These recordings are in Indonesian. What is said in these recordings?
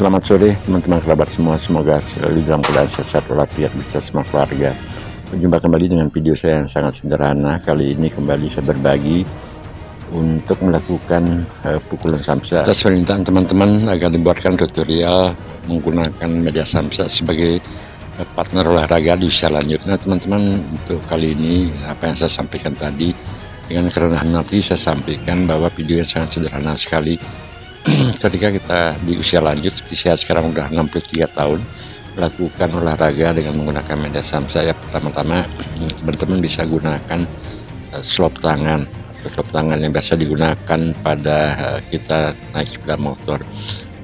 Selamat sore teman-teman kerabat semua, semoga selalu dalam keadaan sehat walafiat beserta semua keluarga. Berjumpa kembali dengan video saya yang sangat sederhana. Kali ini kembali saya berbagi untuk melakukan pukulan samsa. Saya permintaan teman-teman agar dibuatkan tutorial menggunakan media samsa sebagai partner olahraga di usia lanjut. Nah teman-teman, untuk kali ini apa yang saya sampaikan tadi dengan kerendahan hati saya sampaikan bahwa video yang sangat sederhana sekali. Ketika kita di usia lanjut seperti saya sekarang udah 63 tahun, melakukan olahraga dengan menggunakan media samsa, ya pertama-tama teman-teman bisa gunakan slop tangan yang biasa digunakan pada kita naik sepeda motor,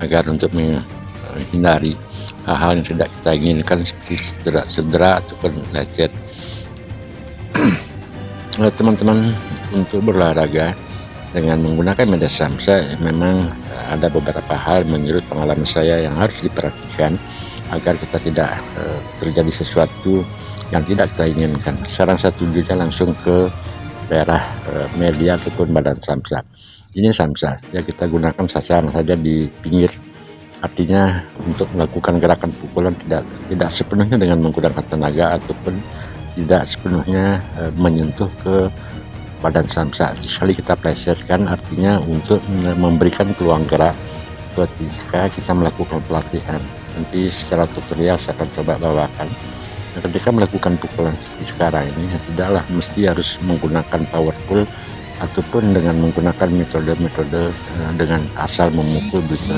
agar untuk menghindari hal-hal yang tidak kita inginkan seperti cedera ataupun lecet. Teman-teman, untuk berolahraga dengan menggunakan media samsa memang ada beberapa hal menurut pengalaman saya yang harus diperhatikan agar kita tidak terjadi sesuatu yang tidak kita inginkan. Saran saya tujunya langsung ke daerah media ataupun badan samsa. Ini samsa ya, kita gunakan sasaran saja di pinggir, artinya untuk melakukan gerakan pukulan tidak sepenuhnya dengan menggunakan tenaga ataupun tidak sepenuhnya menyentuh ke badan samsa. Sekali kita plesetkan, artinya untuk memberikan peluang gerak ketika kita melakukan pelatihan. Nanti secara tutorial saya akan coba bawakan. Nah, ketika melakukan pukulan seperti sekarang ini, tidaklah mesti harus menggunakan power pull ataupun dengan menggunakan metode-metode dengan asal memukul begitu.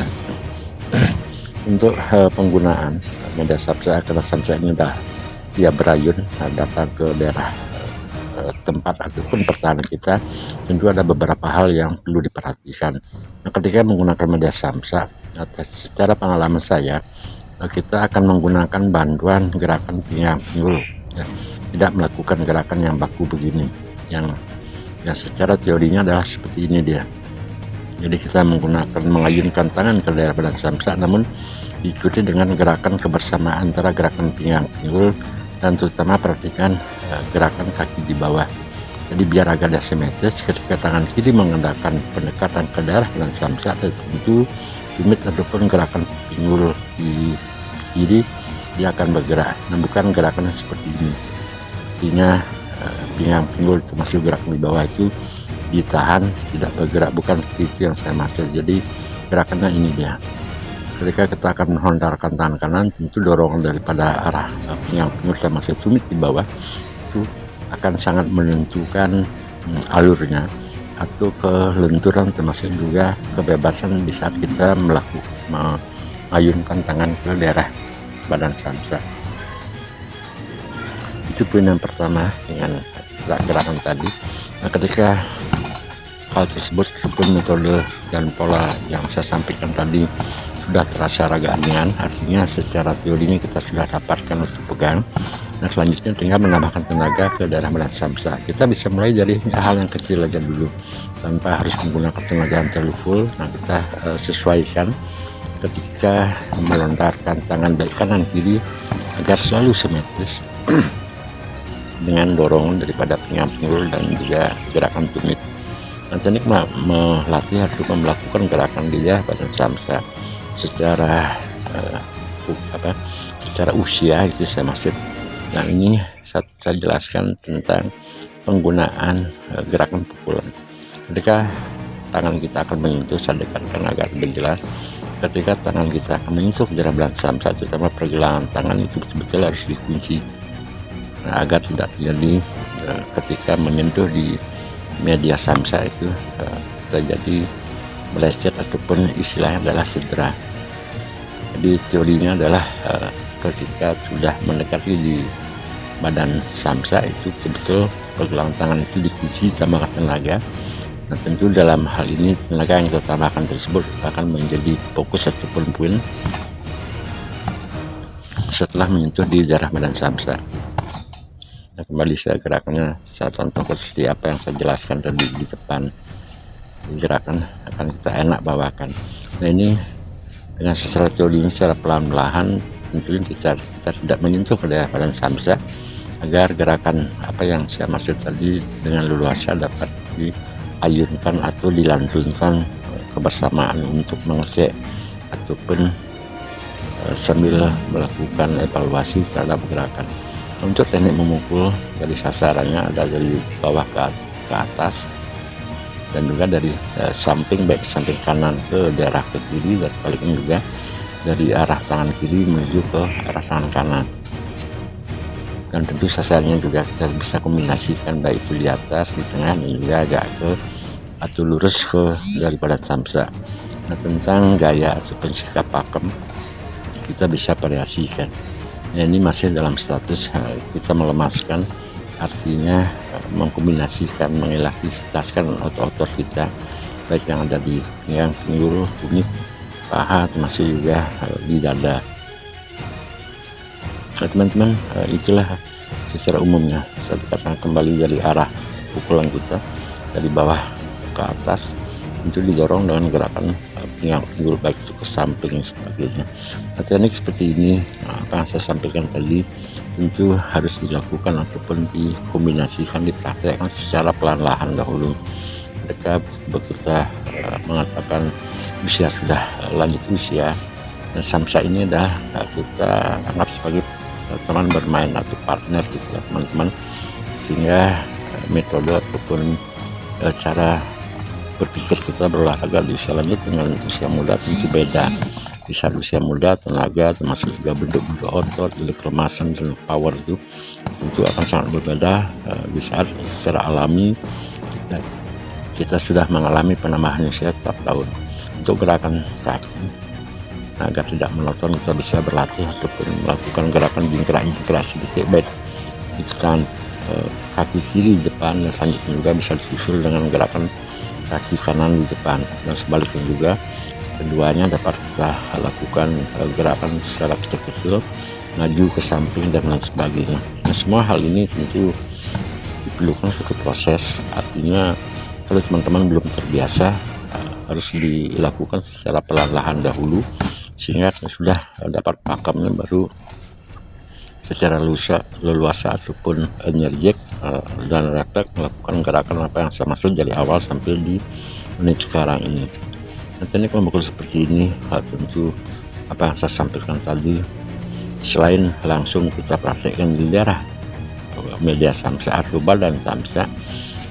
Untuk penggunaan media samsa, karena samsa ini udah dia berayun datang ke daerah tempat ataupun pertahanan kita, tentu ada beberapa hal yang perlu diperhatikan. Nah, ketika menggunakan media samsa, secara pengalaman saya, kita akan menggunakan bantuan gerakan pinggang pinggul, ya, tidak melakukan gerakan yang baku begini, yang secara teorinya adalah seperti ini dia. Jadi kita menggunakan mengayunkan tangan ke daerah badan samsa, namun diikuti dengan gerakan kebersamaan antara gerakan pinggang pinggul dan terutama perhatikan gerakan kaki di bawah. Jadi biar agak asimetris, ketika tangan kiri mengandalkan pendekatan ke daerah badan samsa, tentu tumit ataupun gerakan pinggul di kiri dia akan bergerak. Nah, bukan gerakan seperti ini, artinya pinggang pinggul termasuk gerakan di bawah itu ditahan, tidak bergerak, bukan itu yang saya maksud. Jadi gerakannya ini dia. Ketika kita akan menghentarkan tangan kanan, tentu dorongan daripada arah pinggang pinggul termasuk tumit di bawah itu akan sangat menentukan alurnya atau kelenturan, termasuk juga kebebasan di saat kita mengayunkan tangan ke daerah badan samsa. Itu poin yang pertama dengan gerakan tadi. Nah, ketika hal tersebut ataupun metode dan pola yang saya sampaikan tadi sudah terasa agak ringan, artinya secara teori ini kita sudah dapatkan untuk pegang. Nah, selanjutnya tinggal menambahkan tenaga ke daerah badan samsa. Kita bisa mulai dari hal yang kecil aja dulu, tanpa harus menggunakan tenaga yang terlalu full. Nah, kita sesuaikan ketika melontarkan tangan baik kanan kiri agar selalu simetris dengan dorongan daripada pinggang pinggul dan juga gerakan tumit. Nah, teknik melatih atau melakukan gerakan di daerah badan samsa secara secara usia itu saya maksud. Nah, ini saya jelaskan tentang penggunaan gerakan pukulan. Ketika tangan kita akan menyentuh, saya dekatkan agar lebih jelas. Ketika tangan kita akan menyentuh daerah badan samsa, terutama pergelangan tangan itu betul-betul harus dikunci, nah, agar tidak terjadi ketika menyentuh di media samsa itu terjadi meleset ataupun istilahnya adalah cedera. Jadi teorinya adalah ketika sudah mendekati di badan samsa itu betul pergelangan tangan itu dikunci sama tenaga. Nah, tentu dalam hal ini tenaga yang kita tambahkan tersebut akan menjadi fokus ataupun poin setelah menyentuh di daerah badan samsa. Nah, kembali saya gerakannya saya contoh seperti apa yang saya jelaskan tadi di depan. Gerakan akan kita enak bawakan. Nah, ini dengan secara teori secara pelan-pelan, tentunya kita tidak menyentuh ke daerah badan samsa agar gerakan apa yang saya maksud tadi dengan leluasa dapat diayunkan atau dilantunkan kebersamaan untuk mengecek ataupun sambil melakukan evaluasi terhadap gerakan. Untuk teknik memukul, dari sasarannya ada dari bawah ke atas, dan juga dari samping, baik samping kanan ke daerah ke kiri, dan sebaliknya juga dari arah tangan kiri menuju ke arah tangan kanan. Dan tentu sasarannya juga kita bisa kombinasikan, baik itu di atas, di tengah, dan juga agak ke atau lurus ke daripada samsa. Nah, tentang gaya ataupun sikap pakem kita bisa variasikan. Nah, ini masih dalam status kita melemaskan, artinya mengkombinasikan, mengelastiskan otot-otot kita, baik yang ada di pinggang, pinggul, tumit, paha, termasuk juga di dada. Nah, teman-teman, itulah secara umumnya. Saya katakan kembali dari arah pukulan kita dari bawah ke atas, itu didorong dengan gerakan pinggang, pinggul, baik itu ke samping dan sebagainya. Nah, teknik seperti ini, apa yang saya sampaikan tadi, tentu harus dilakukan ataupun dikombinasikan, dipraktekkan secara pelan-lahan dahulu. Mereka kita mengatakan usia sudah lanjut usia, dan samsa ini adalah kita anggap sebagai teman bermain atau partner gitu ya teman-teman, sehingga metode ataupun cara berpikir kita berolahraga di usia lanjut dengan usia muda tentu beda. Di saat usia muda, tenaga termasuk juga bentuk-bentuk otot, kelemasan dan power itu tentu akan sangat berbeda. Di saat secara alami kita sudah mengalami penambahan usia setiap tahun. Untuk gerakan kaki, agar tidak monoton, kita bisa berlatih ataupun melakukan gerakan jingkrak sedikit, baik ditekan kaki kiri di depan, dan selanjutnya juga bisa disusul dengan gerakan kaki kanan di depan, dan sebaliknya juga keduanya dapat kita lakukan gerakan secara kecil-kecil, maju ke samping dan lain sebagainya. Nah, semua hal ini tentu diperlukan suatu proses, artinya kalau teman-teman belum terbiasa, harus dilakukan secara perlahan dahulu, sehingga sudah dapat pakemnya, baru secara leluasa ataupun enerjik dan refleks melakukan gerakan apa yang saya maksud dari awal sampai di menit sekarang ini. Nah, teknik memukul seperti ini tentu apa yang saya sampaikan tadi, selain langsung kita praktekkan di daerah media samsa atau badan samsa,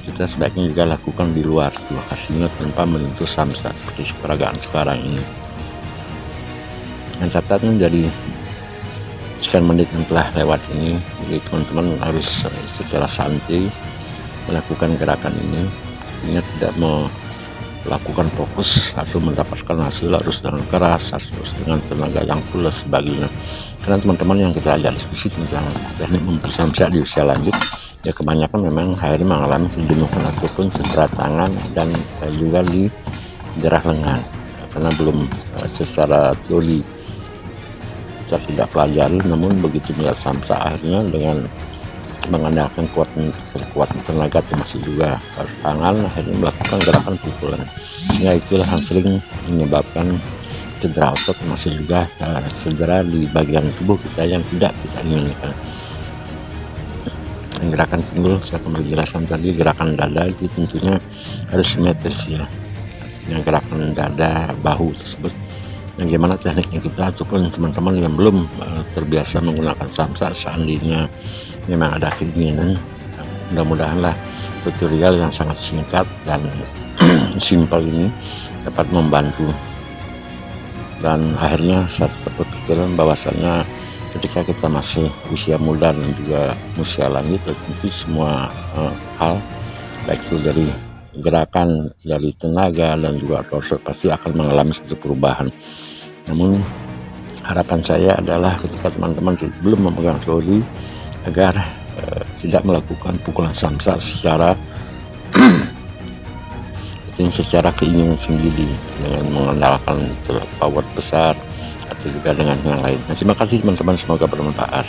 kita sebaiknya juga lakukan di luar lokasinya tanpa menyentuh samsa seperti peragaan sekarang ini. Dan catatan dari sekian menit yang telah lewat ini, jadi teman-teman harus secara santai melakukan gerakan ini. Artinya tidak melakukan fokus atau mendapatkan hasil harus dengan keras, harus dengan tenaga yang full dan sebagainya. Karena teman-teman yang kita ajak diskusi tentang teknik memukul samsa di usia lanjut, ya kebanyakan memang akhirnya mengalami kejenuhan ataupun cedera tangan dan juga di daerah lengan, karena belum secara teori kita tidak pelajari, namun begitu melihat samsa akhirnya dengan mengandalkan kekuatan tenaga termasuk juga tangan, akhirnya melakukan gerakan pukulan, sehingga itulah yang sering menyebabkan cedera otot, termasuk juga cedera di bagian tubuh kita yang tidak kita inginkan. Gerakan pinggul saya kembali jelaskan tadi, gerakan dada itu tentunya harus simetris ya, yang gerakan dada bahu tersebut. Yang gimana tekniknya kita, ataupun teman-teman yang belum terbiasa menggunakan samsa, seandainya memang ada keinginan, mudah-mudahanlah tutorial yang sangat singkat dan simpel ini dapat membantu. Dan akhirnya saya tetap berpikiran bahwasannya ketika kita masih usia muda dan juga usia lanjut, tentu semua hal baik itu dari gerakan, dari tenaga dan juga otot pasti akan mengalami satu perubahan. Namun harapan saya adalah ketika teman-teman belum memegang teori, agar tidak melakukan pukulan samsa secara secara keinginan sendiri dengan mengandalkan power besar atau juga dengan yang lain. Nah, terima kasih teman-teman, semoga bermanfaat.